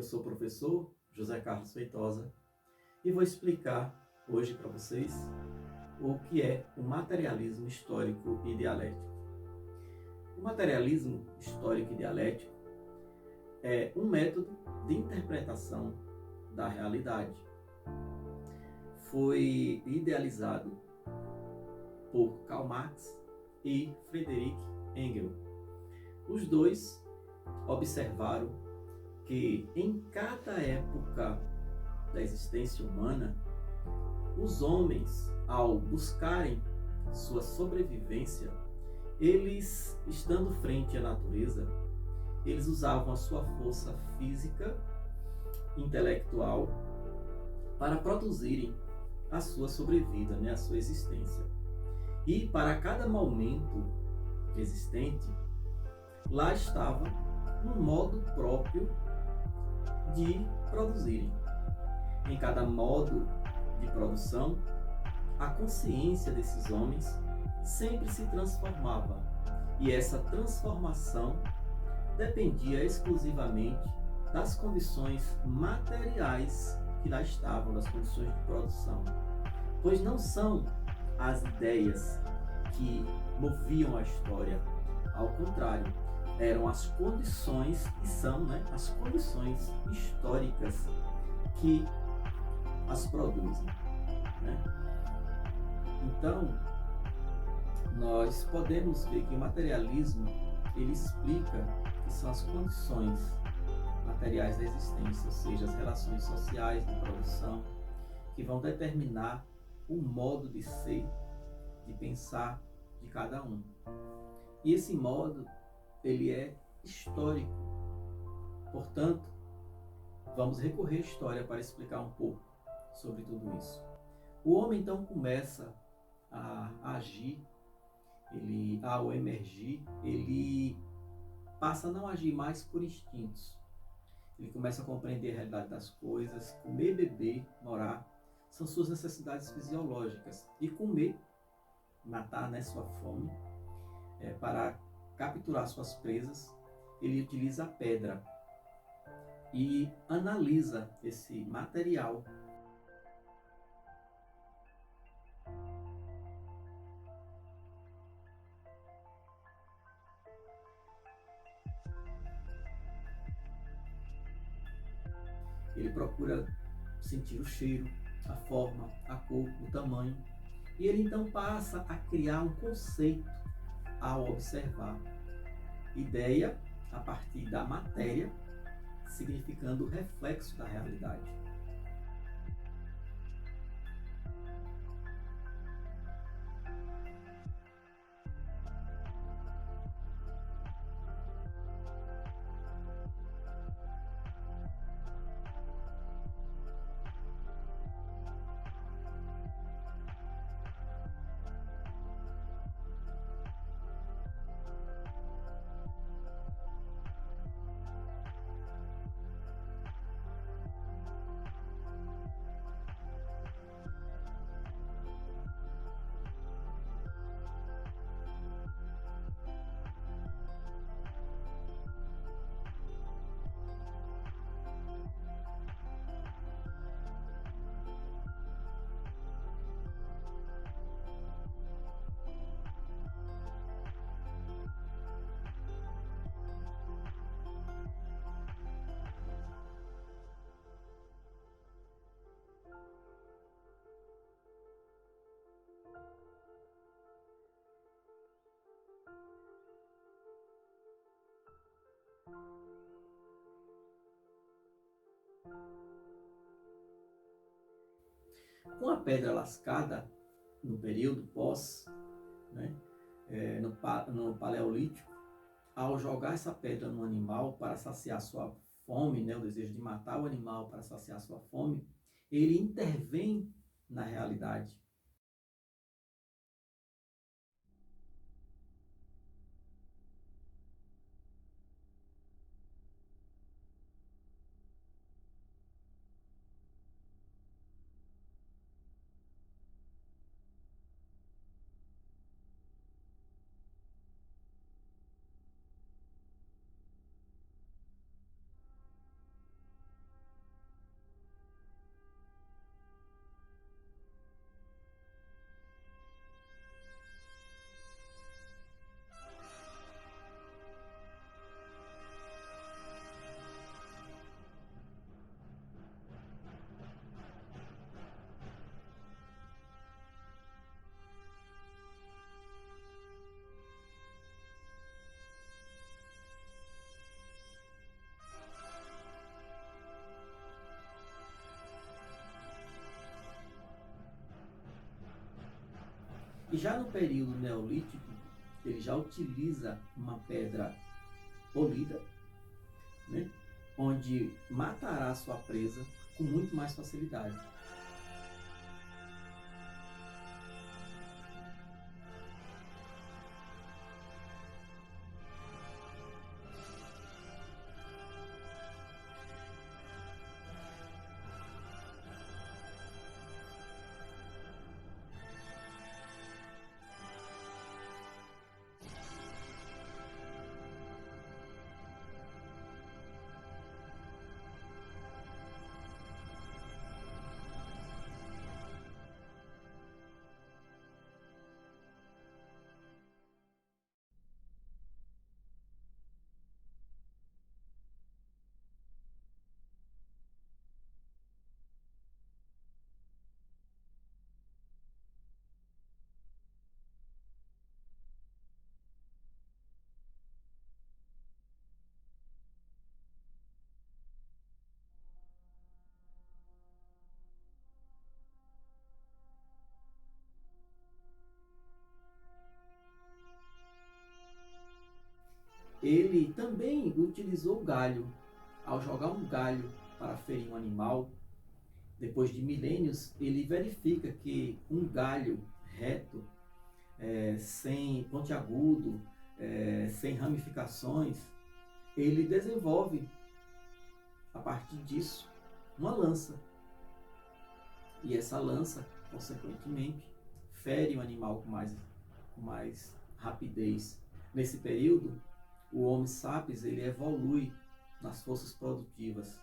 sou o professor José Carlos Feitosa e vou explicar hoje para vocês o que é o materialismo histórico e dialético. O materialismo histórico e dialético é um método de interpretação da realidade. Foi idealizado por Karl Marx e Friedrich Engels. Os dois observaram que em cada época da existência humana, os homens, ao buscarem sua sobrevivência, eles, estando frente à natureza, eles usavam a sua força física, intelectual, para produzirem a sua sobrevida, a sua existência. E para cada momento existente, lá estava um modo próprio de produzirem. Em cada modo de produção, a consciência desses homens sempre se transformava, e essa transformação dependia exclusivamente das condições materiais que lá estavam, das condições de produção. Pois não são as ideias que moviam a história, ao contrário, eram as condições que são, as condições históricas que as produzem. Então, nós podemos ver que o materialismo, ele explica que são as condições materiais da existência, ou seja, as relações sociais de produção, que vão determinar o modo de ser, de pensar de cada um. E esse modo, ele é histórico. Portanto, vamos recorrer à história para explicar um pouco sobre tudo isso. O homem então começa a agir, ao emergir, ele passa a não agir mais por instintos. Ele começa a compreender a realidade das coisas. Comer, beber, morar são suas necessidades fisiológicas. E comer, matar sua fome, para capturar suas presas, ele utiliza a pedra e analisa esse material. Ele procura sentir o cheiro, a forma, a cor, o tamanho. E ele então passa a criar um conceito ao observar. Ideia a partir da matéria, significando o reflexo da realidade. Com a pedra lascada, no período pós, no Paleolítico, ao jogar essa pedra no animal para saciar sua fome, o desejo de matar o animal para saciar sua fome, ele intervém na realidade. E já no período neolítico, ele já utiliza uma pedra polida, né, onde matará sua presa com muito mais facilidade. Ele também utilizou o galho. Ao jogar um galho para ferir um animal, depois de milênios, ele verifica que um galho reto, sem pontiagudo, sem ramificações, ele desenvolve, a partir disso, uma lança. E essa lança, consequentemente, fere o animal com mais rapidez. Nesse período, o Homo sapiens ele evolui nas forças produtivas.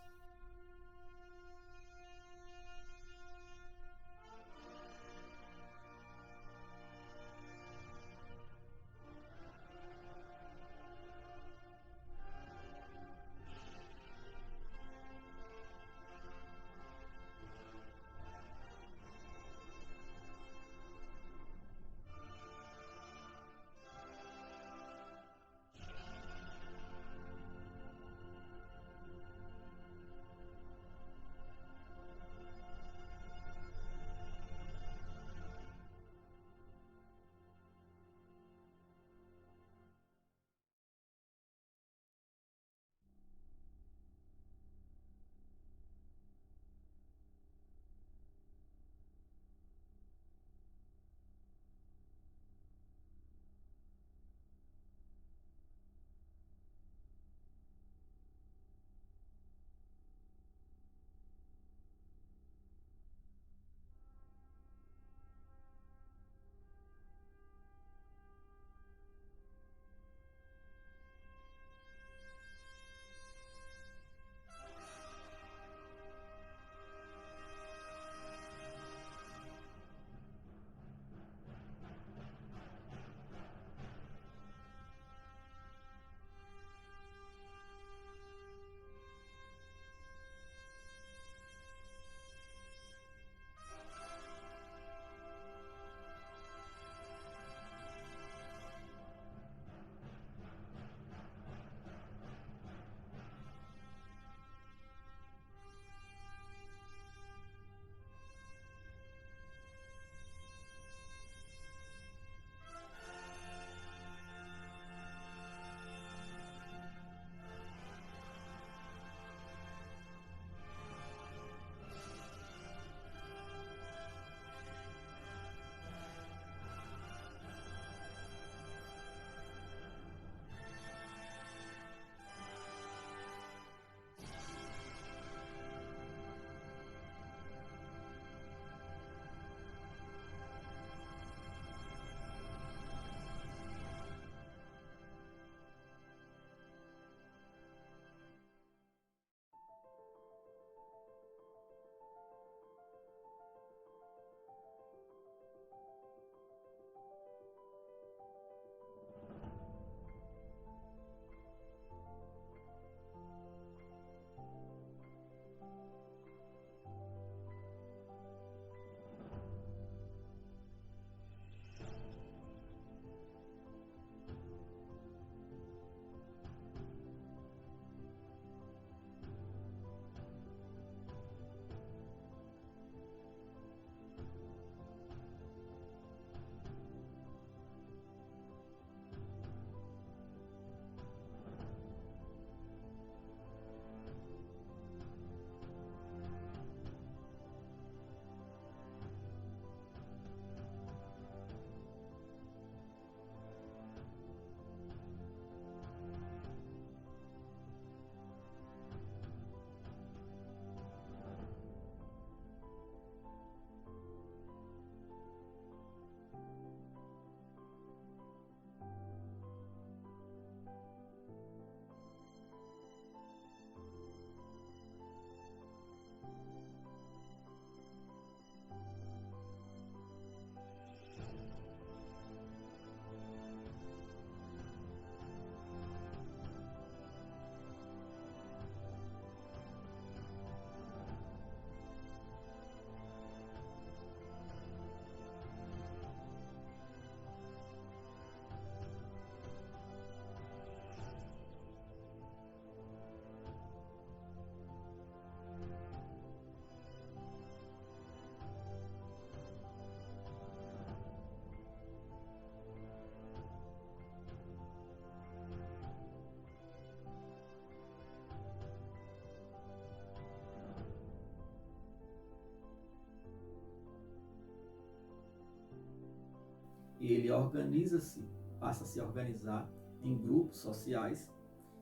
ele organiza-se, passa a se organizar em grupos sociais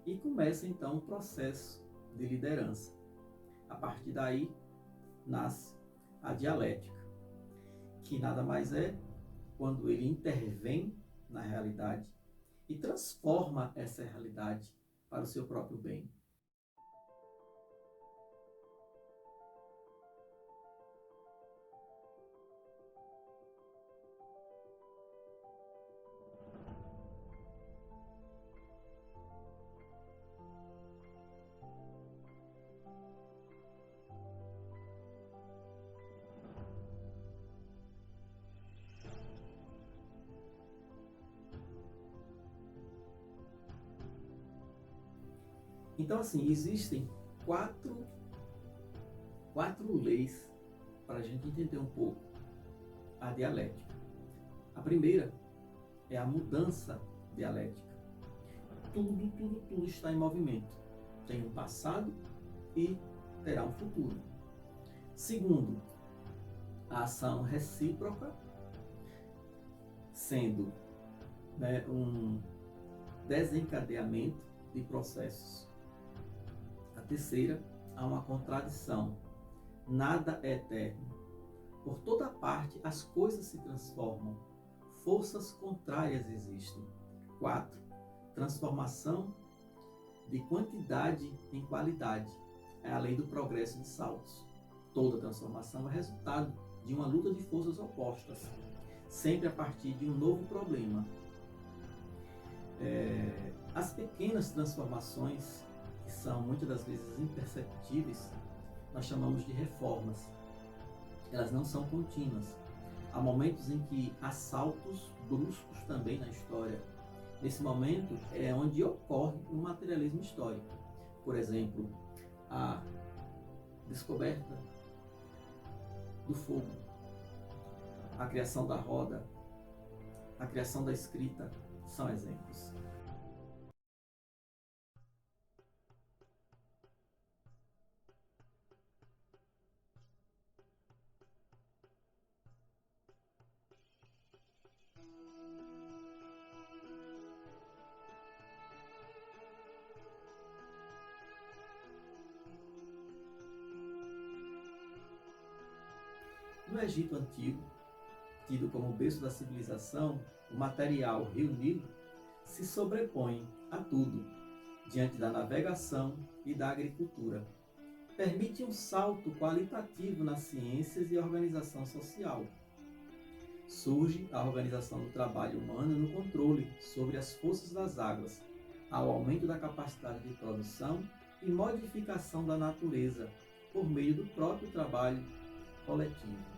e começa então um processo de liderança. A partir daí nasce a dialética, que nada mais é quando ele intervém na realidade e transforma essa realidade para o seu próprio bem. Então, assim, existem quatro leis para a gente entender um pouco a dialética. A primeira é a mudança dialética. Tudo está em movimento. Tem um passado e terá um futuro. Segundo, a ação recíproca, sendo, né, um desencadeamento de processos. A terceira, há uma contradição. Nada é eterno. Por toda parte as coisas se transformam. Forças contrárias existem. 4. Transformação de quantidade em qualidade. É a lei do progresso de saltos. Toda transformação é resultado de uma luta de forças opostas, sempre a partir de um novo problema. As pequenas transformações, que são muitas das vezes imperceptíveis, nós chamamos de reformas. Elas não são contínuas. Há momentos em que há saltos bruscos também na história. Nesse momento é onde ocorre o materialismo histórico. Por exemplo, a descoberta do fogo, a criação da roda, a criação da escrita, são exemplos. No Egito Antigo, tido como berço da civilização, o material Rio Nilo se sobrepõe a tudo, diante da navegação e da agricultura. Permite um salto qualitativo nas ciências e organização social. Surge a organização do trabalho humano no controle sobre as forças das águas, ao aumento da capacidade de produção e modificação da natureza, por meio do próprio trabalho coletivo.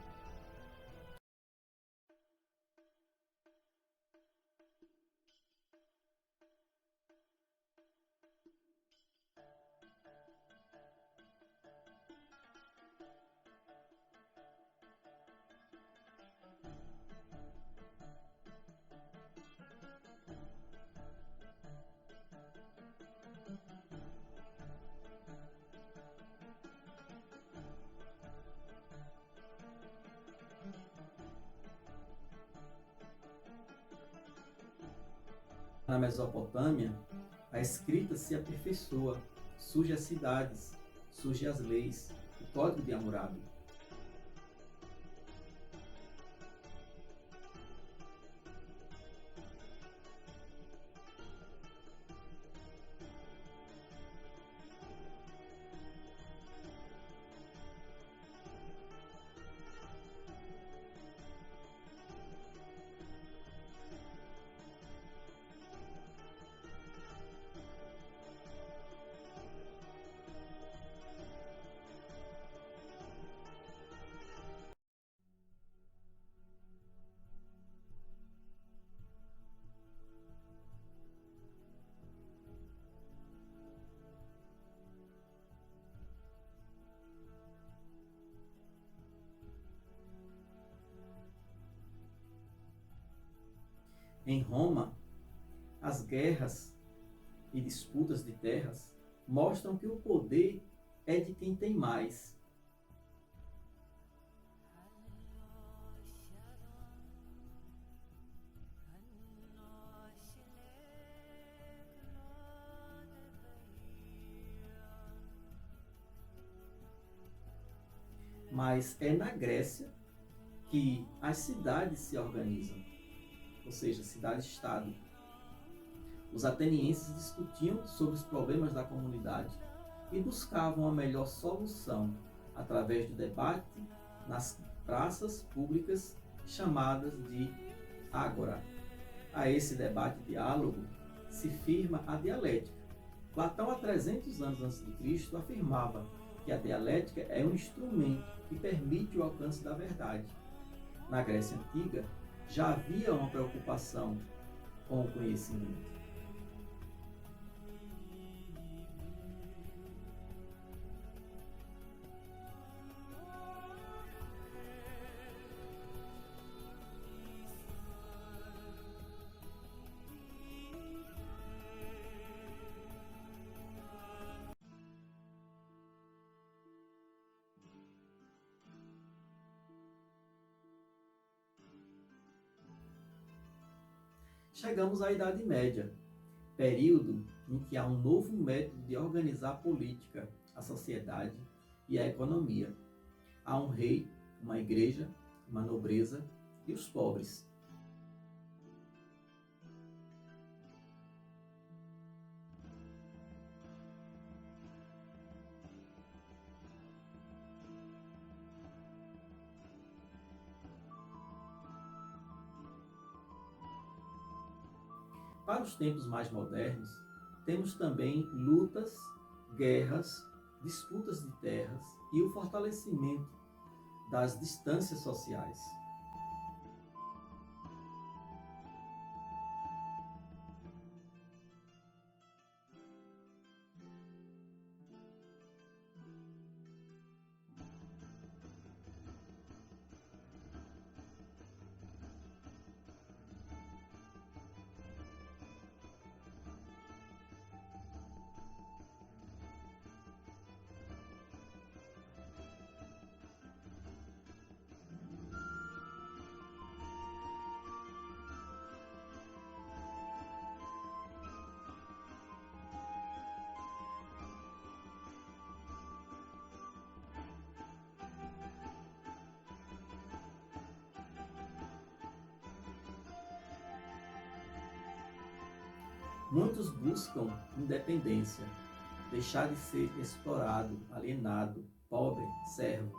Na Mesopotâmia, a escrita se aperfeiçoa, surgem as cidades, surgem as leis, o Código de Hammurabi. Em Roma, as guerras e disputas de terras mostram que o poder é de quem tem mais. mas é na Grécia que as cidades se organizam, ou seja, cidade-estado. Os atenienses discutiam sobre os problemas da comunidade e buscavam a melhor solução através do debate nas praças públicas chamadas de ágora. A esse debate-diálogo se firma a dialética. Platão, há 300 anos antes de Cristo, afirmava que a dialética é um instrumento que permite o alcance da verdade. Na Grécia Antiga, já havia uma preocupação com o conhecimento. Chegamos à Idade Média, período em que há um novo método de organizar a política, a sociedade e a economia. Há um rei, uma igreja, uma nobreza e os pobres. Para os tempos mais modernos, temos também lutas, guerras, disputas de terras e o fortalecimento das distâncias sociais. Muitos buscam independência, deixar de ser explorado, alienado, pobre, servo.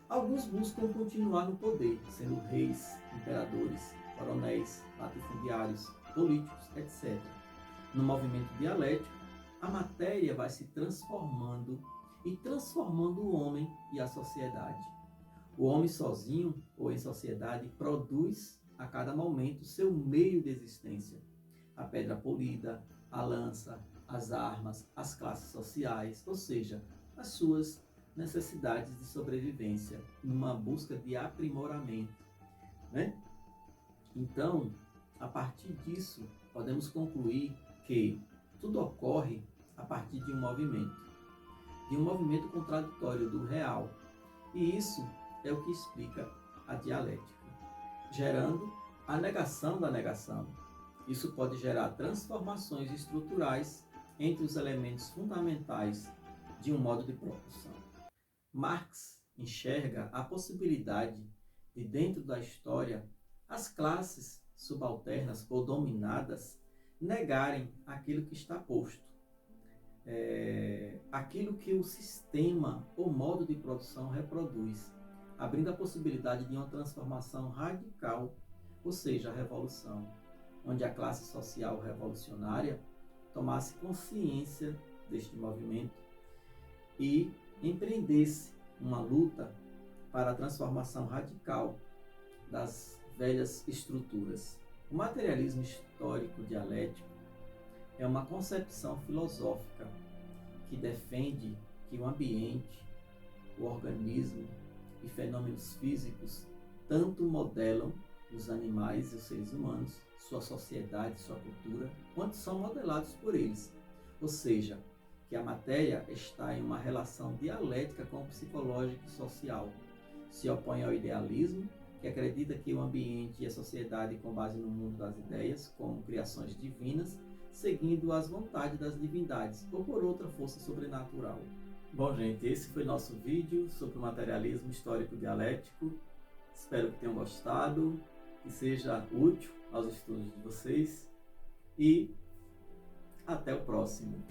Alguns buscam continuar no poder, sendo reis, imperadores, coronéis, latifundiários, políticos, etc. No movimento dialético, a matéria vai se transformando e transformando o homem e a sociedade. O homem sozinho ou em sociedade produz a cada momento seu meio de existência. A pedra polida, a lança, as armas, as classes sociais, ou seja, as suas necessidades de sobrevivência, numa busca de aprimoramento, né? Então, a partir disso, podemos concluir que tudo ocorre a partir de um movimento contraditório do real. E isso é o que explica a dialética, gerando a negação da negação. Isso pode gerar transformações estruturais entre os elementos fundamentais de um modo de produção. Marx enxerga a possibilidade de, dentro da história, as classes subalternas ou dominadas negarem aquilo que está posto, aquilo que o sistema ou modo de produção reproduz, abrindo a possibilidade de uma transformação radical, ou seja, a revolução, onde a classe social revolucionária tomasse consciência deste movimento e empreendesse uma luta para a transformação radical das velhas estruturas. O materialismo histórico dialético é uma concepção filosófica que defende que o ambiente, o organismo e fenômenos físicos tanto modelam os animais e os seres humanos, sua sociedade, sua cultura, quanto são modelados por eles. Ou seja, que a matéria está em uma relação dialética com o psicológico e social. Se opõe ao idealismo, que acredita que o ambiente e a sociedade com base no mundo das ideias, como criações divinas, seguindo as vontades das divindades ou por outra força sobrenatural. Bom, gente, esse foi nosso vídeo sobre o materialismo histórico dialético. Espero que tenham gostado, que seja útil aos estudos de vocês e até o próximo.